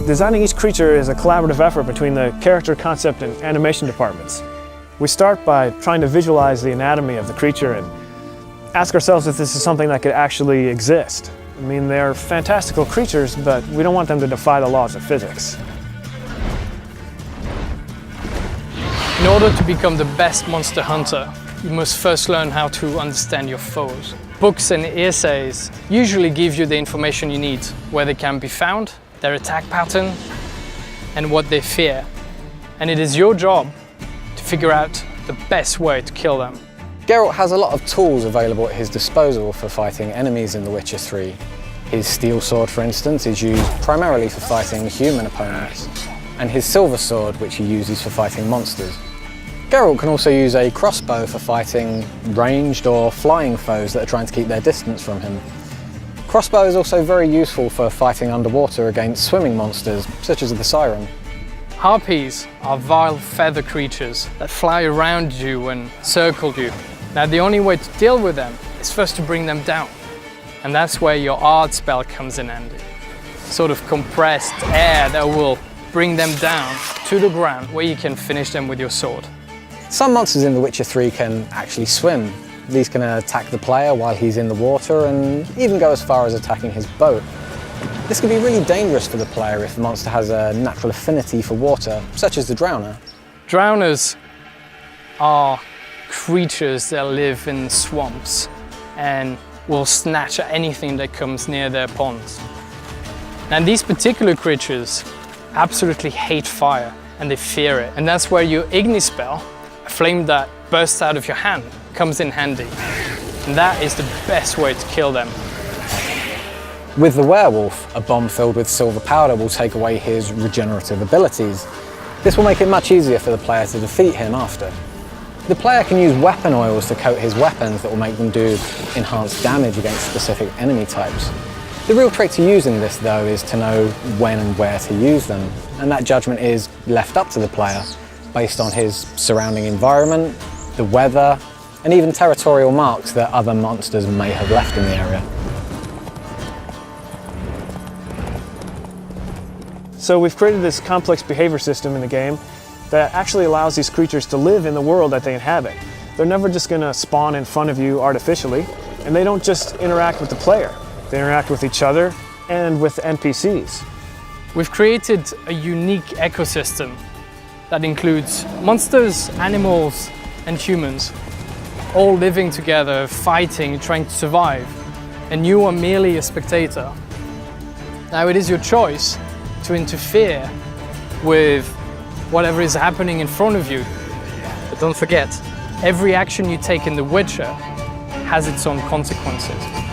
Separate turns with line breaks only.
Designing each creature is a collaborative effort between the character, concept, and animation departments. We start by trying to visualize the anatomy of the creature and ask ourselves if this is something that could actually exist. I mean, they're fantastical creatures, but we don't want them to defy the laws of physics.
In order to become the best monster hunter, you must first learn how to understand your foes. Books and essays usually give you the information you need, where they can be found, their attack pattern, and what they fear. And it is your job to figure out the best way to kill them.
Geralt has a lot of tools available at his disposal for fighting enemies in The Witcher 3. His steel sword, for instance, is used primarily for fighting human opponents, and his silver sword, which he uses for fighting monsters. Geralt can also use a crossbow for fighting ranged or flying foes that are trying to keep their distance from him. Crossbow is also very useful for fighting underwater against swimming monsters, such as the Siren.
Harpies are vile feather creatures that fly around you and circle you. Now the only way to deal with them is first to bring them down. And that's where your art spell comes in handy. Sort of compressed air that will bring them down to the ground where you can finish them with your sword.
Some monsters in The Witcher 3 can actually swim. These can attack the player while he's in the water and even go as far as attacking his boat. This can be really dangerous for the player if the monster has a natural affinity for water, such as the Drowner.
Drowners are creatures that live in swamps and will snatch at anything that comes near their ponds. And these particular creatures absolutely hate fire and they fear it. And that's where your Igni spell, a flame that bursts out of your hand, comes in handy. And that is the best way to kill them.
With the werewolf, a bomb filled with silver powder will take away his regenerative abilities. This will make it much easier for the player to defeat him after. The player can use weapon oils to coat his weapons that will make them do enhanced damage against specific enemy types. The real trick to using this, though, is to know when and where to use them, and that judgment is left up to the player based on his surrounding environment, the weather, and even territorial marks that other monsters may have left in the area.
So we've created this complex behavior system in the game that actually allows these creatures to live in the world that they inhabit. They're never just going to spawn in front of you artificially, and they don't just interact with the player. They interact with each other and with NPCs.
We've created a unique ecosystem that includes monsters, animals, and humans, all living together, fighting, trying to survive, and you are merely a spectator. Now it is your choice to interfere with whatever is happening in front of you. But don't forget, every action you take in The Witcher has its own consequences.